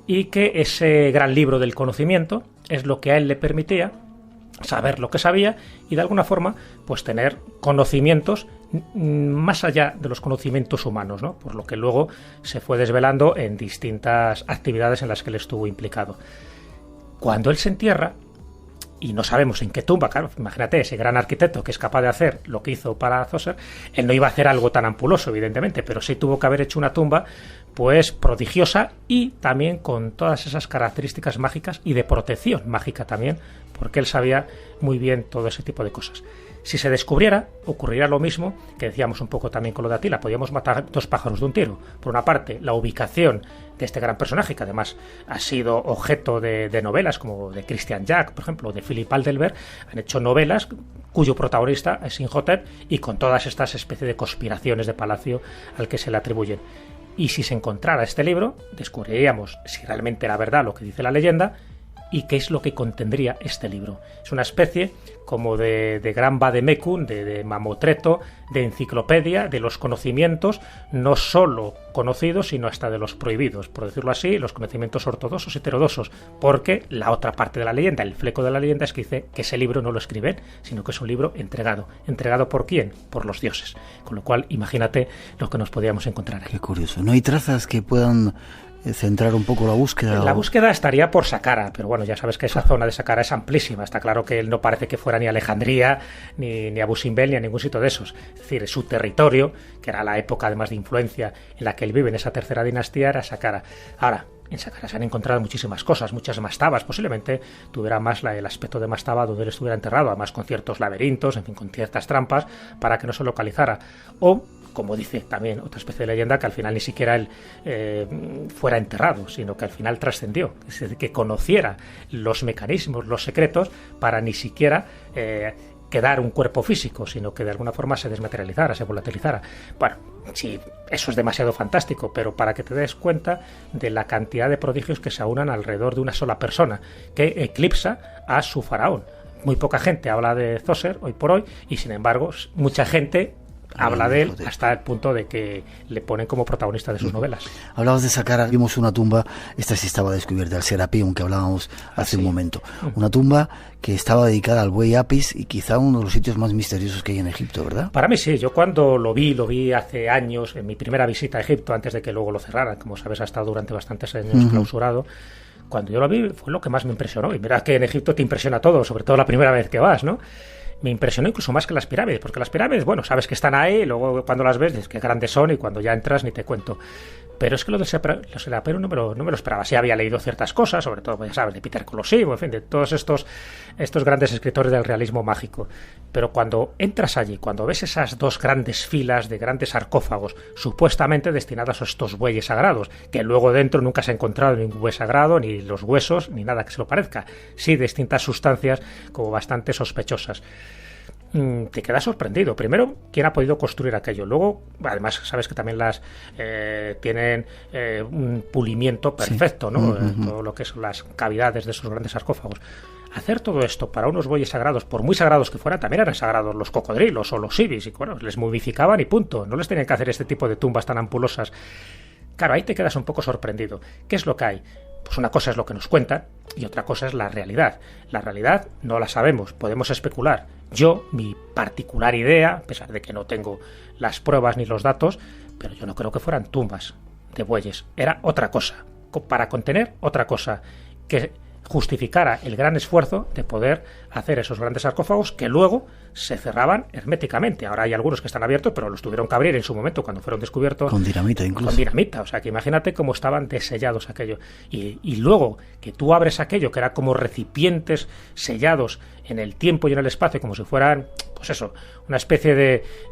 Y que ese gran libro del conocimiento es lo que a él le permitía saber lo que sabía y de alguna forma pues tener conocimientos más allá de los conocimientos humanos, ¿no? Por lo que luego se fue desvelando en distintas actividades en las que él estuvo implicado. Cuando él se entierra, y no sabemos en qué tumba, claro, imagínate, ese gran arquitecto que es capaz de hacer lo que hizo para Zoser, él no iba a hacer algo tan ampuloso, evidentemente, pero sí tuvo que haber hecho una tumba pues prodigiosa y también con todas esas características mágicas y de protección mágica también, porque él sabía muy bien todo ese tipo de cosas. Si se descubriera, ocurriría lo mismo que decíamos un poco también con lo de Atila. Podíamos matar dos pájaros de un tiro. Por una parte, la ubicación de este gran personaje, que además ha sido objeto de novelas como de Christian Jack, por ejemplo, o de Philip Aldelberg. Han hecho novelas cuyo protagonista es Imhotep y con todas estas especies de conspiraciones de palacio al que se le atribuyen. Y si se encontrara este libro, descubriríamos si realmente era verdad lo que dice la leyenda y qué es lo que contendría este libro. Es una especie como de gran vademecum, de mamotreto, de enciclopedia, de los conocimientos, no solo conocidos, sino hasta de los prohibidos, por decirlo así, los conocimientos ortodoxos y heterodoxos, porque la otra parte de la leyenda, el fleco de la leyenda, es que dice que ese libro no lo escriben, sino que es un libro entregado. ¿Entregado por quién? Por los dioses. Con lo cual, imagínate lo que nos podíamos encontrar ahí. Qué curioso. ¿No hay trazas que puedan centrar un poco la búsqueda? La búsqueda estaría por Saqqara, pero bueno, ya sabes que esa zona de Saqqara es amplísima. Está claro que él no parece que fuera ni a Alejandría, ni a Abu Simbel, ni a ningún sitio de esos. Es decir, es su territorio, que era la época además de influencia en la que él vive, en esa tercera dinastía, era Saqqara. Ahora, en Saqqara se han encontrado muchísimas cosas, muchas mastabas. Posiblemente tuviera más el aspecto de mastaba donde él estuviera enterrado, además con ciertos laberintos, en fin, con ciertas trampas para que no se localizara. O, como dice también otra especie de leyenda, que al final ni siquiera él fuera enterrado, sino que al final trascendió, es decir, que conociera los mecanismos, los secretos, para ni siquiera quedar un cuerpo físico, sino que de alguna forma se desmaterializara, se volatilizara. Bueno, sí, eso es demasiado fantástico, pero para que te des cuenta de la cantidad de prodigios que se aunan alrededor de una sola persona, que eclipsa a su faraón. Muy poca gente habla de Zoser hoy por hoy, y sin embargo, mucha gente habla de él hasta el punto de que le ponen como protagonista de sus novelas. Hablabas de Saqqara, vimos una tumba, esta sí estaba descubierta, el Serapeum, que hablábamos hace un momento. Una tumba que estaba dedicada al buey Apis y quizá uno de los sitios más misteriosos que hay en Egipto, ¿verdad? Para mí sí, yo cuando lo vi hace años, en mi primera visita a Egipto, antes de que luego lo cerraran, como sabes ha estado durante bastantes años clausurado. Cuando yo lo vi fue lo que más me impresionó, y verás que en Egipto te impresiona todo, sobre todo la primera vez que vas, ¿no? Me impresionó incluso más que las pirámides, porque las pirámides, bueno, sabes que están ahí, y luego cuando las ves, dices qué grandes son, y cuando ya entras ni te cuento. Pero es que lo del Serapeum no me lo esperaba. Sí había leído ciertas cosas, sobre todo, pues ya sabes, de Peter Colosimo, en fin, de todos estos grandes escritores del realismo mágico. Pero cuando entras allí, cuando ves esas dos grandes filas de grandes sarcófagos, supuestamente destinados a estos bueyes sagrados, que luego dentro nunca se ha encontrado ningún buey sagrado, ni los huesos, ni nada que se lo parezca. Sí, distintas sustancias como bastante sospechosas. te quedas sorprendido. Primero, ¿quién ha podido construir aquello? Luego, además, sabes que también las tienen un pulimiento perfecto, ¿no? Todo lo que son las cavidades de esos grandes sarcófagos. Hacer todo esto para unos bueyes sagrados, por muy sagrados que fueran, también eran sagrados los cocodrilos o los ibis, y bueno, les momificaban y punto. No les tenían que hacer este tipo de tumbas tan ampulosas. Claro, ahí te quedas un poco sorprendido. ¿Qué es lo que hay? Pues una cosa es lo que nos cuentan y otra cosa es la realidad. La realidad no la sabemos, podemos especular. Yo, mi particular idea, a pesar de que no tengo las pruebas ni los datos, pero yo no creo que fueran tumbas de bueyes. Era otra cosa, para contener otra cosa, que justificara el gran esfuerzo de poder hacer esos grandes sarcófagos que luego se cerraban herméticamente. Ahora hay algunos que están abiertos, pero los tuvieron que abrir en su momento cuando fueron descubiertos. Con dinamita incluso. Con dinamita, o sea que imagínate cómo estaban desellados aquello. Y luego que tú abres aquello que era como recipientes sellados en el tiempo y en el espacio, como si fueran, pues eso, una especie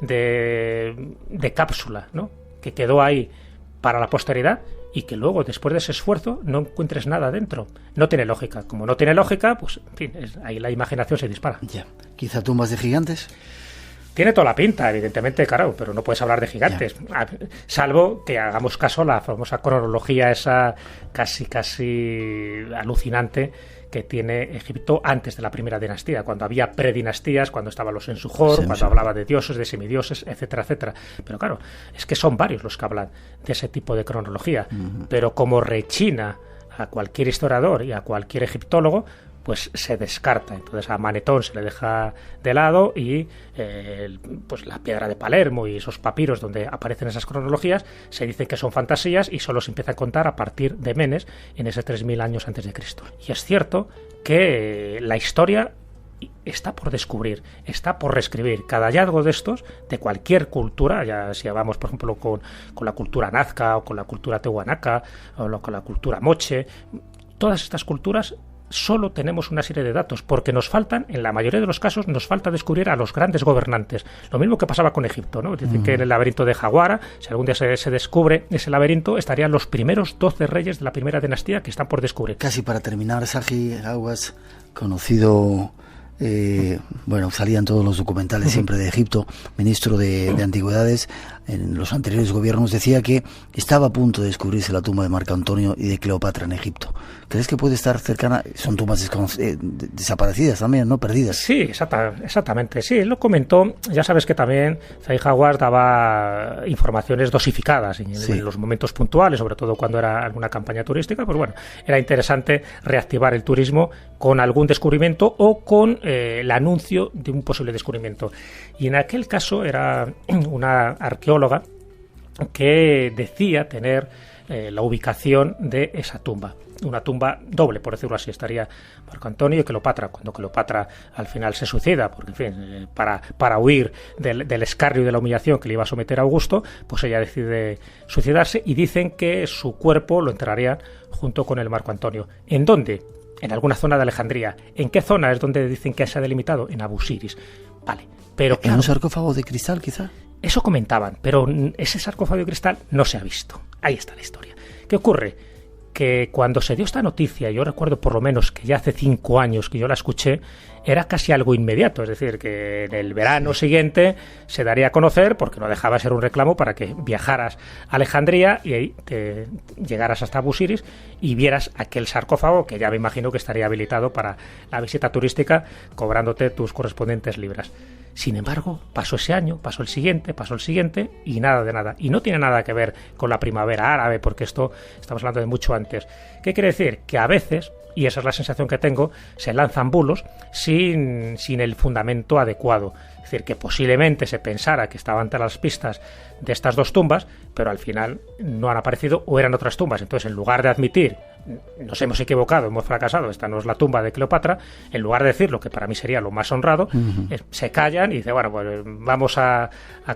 de cápsula, ¿no? Que quedó ahí para la posteridad, y que luego, después de ese esfuerzo, no encuentres nada dentro. No tiene lógica. Como no tiene lógica, pues, en fin, ahí la imaginación se dispara. Ya. ¿Quizá tumbas de gigantes? Tiene toda la pinta, evidentemente, claro, pero no puedes hablar de gigantes. Ya. Salvo que hagamos caso a la famosa cronología esa casi alucinante que tiene Egipto antes de la primera dinastía, cuando había predinastías, cuando estaban los Ensujor, cuando hablaba de dioses, de semidioses, etcétera, etcétera. Pero claro, es que son varios los que hablan de ese tipo de cronología. Pero como rechina a cualquier historiador y a cualquier egiptólogo, pues se descarta. Entonces a Manetón se le deja de lado y pues la piedra de Palermo y esos papiros donde aparecen esas cronologías se dicen que son fantasías y solo se empieza a contar a partir de Menes en ese 3000 años antes de Cristo. Y es cierto que la historia está por descubrir, está por reescribir. Cada hallazgo de estos, de cualquier cultura, ya si vamos por ejemplo con la cultura nazca o con la cultura tehuanaca o con la cultura moche, todas estas culturas solo tenemos una serie de datos, porque nos faltan, en la mayoría de los casos, nos falta descubrir a los grandes gobernantes. Lo mismo que pasaba con Egipto, ¿no? Dicen que en el laberinto de Jaguara, si algún día se descubre ese laberinto, estarían los primeros 12 reyes de la primera dinastía que están por descubrir. Casi para terminar, Saji Aguas, conocido... bueno, salían todos los documentales siempre de Egipto, ministro de Antigüedades en los anteriores gobiernos, decía que estaba a punto de descubrirse la tumba de Marco Antonio y de Cleopatra en Egipto. ¿Crees que puede estar cercana? Son tumbas desaparecidas también, ¿no? Perdidas. Sí, exactamente. Sí, él lo comentó. Ya sabes que también Zahi Hawass daba informaciones dosificadas en los momentos puntuales, sobre todo cuando era alguna campaña turística. Pues bueno, era interesante reactivar el turismo con algún descubrimiento o con el anuncio de un posible descubrimiento. Y en aquel caso era una arqueóloga que decía tener la ubicación de esa tumba. Una tumba doble, por decirlo así. Estaría Marco Antonio y Cleopatra, cuando Cleopatra al final se suicida, porque en fin, para huir del escarnio y de la humillación que le iba a someter a Augusto, pues ella decide suicidarse y dicen que su cuerpo lo enterrarían junto con el Marco Antonio. ¿En dónde? En alguna zona de Alejandría. ¿En qué zona es donde dicen que se ha delimitado? En Abu Siris. Vale, pero claro, ¿en un sarcófago de cristal quizá? Eso comentaban, pero ese sarcófago de cristal no se ha visto. Ahí está la historia. ¿Qué ocurre? Que cuando se dio esta noticia, yo recuerdo por lo menos que ya hace 5 años que yo la escuché, era casi algo inmediato, es decir, que en el verano siguiente se daría a conocer, porque no dejaba de ser un reclamo para que viajaras a Alejandría y ahí te llegaras hasta Abu Siris y vieras aquel sarcófago que ya me imagino que estaría habilitado para la visita turística, cobrándote tus correspondientes libras. Sin embargo, pasó ese año, pasó el siguiente y nada de nada. Y no tiene nada que ver con la primavera árabe, porque esto estamos hablando de mucho antes. ¿Qué quiere decir? Que a veces, y esa es la sensación que tengo, se lanzan bulos sin el fundamento adecuado. Es decir, que posiblemente se pensara que estaban entre las pistas de estas dos tumbas, pero al final no han aparecido o eran otras tumbas. Entonces, en lugar de admitir nos hemos equivocado, hemos fracasado, esta no es la tumba de Cleopatra, en lugar de decir lo que para mí sería lo más honrado, se callan y dicen, bueno, pues vamos a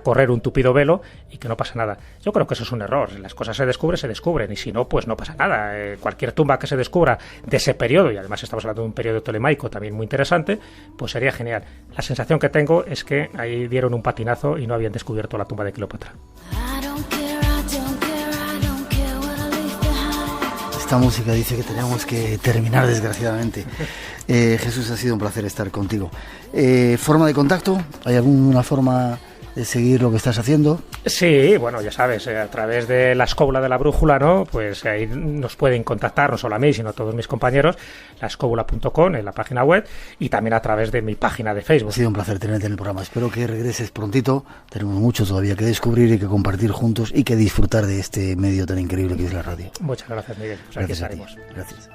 correr un tupido velo y que no pasa nada. Yo creo que eso es un error. Las cosas se descubren, y si no, pues no pasa nada. Cualquier tumba que se descubra de ese periodo, y además estamos hablando de un periodo tolemaico también muy interesante, pues sería genial. La sensación que tengo es que ahí dieron un patinazo y no habían descubierto la tumba de Cleopatra. Esta música dice que tenemos que terminar, desgraciadamente. Jesús, ha sido un placer estar contigo. ¿Forma de contacto? ¿Hay alguna forma de seguir lo que estás haciendo? Sí, bueno, ya sabes, a través de la escóbula de la brújula, ¿no? Pues ahí nos pueden contactar, no solo a mí, sino a todos mis compañeros, laescobula.com en la página web y también a través de mi página de Facebook. Ha sido un placer tenerte en el programa. Espero que regreses prontito. Tenemos mucho todavía que descubrir y que compartir juntos y que disfrutar de este medio tan increíble que es la radio. Muchas gracias, Miguel. Pues aquí estaremos. Gracias.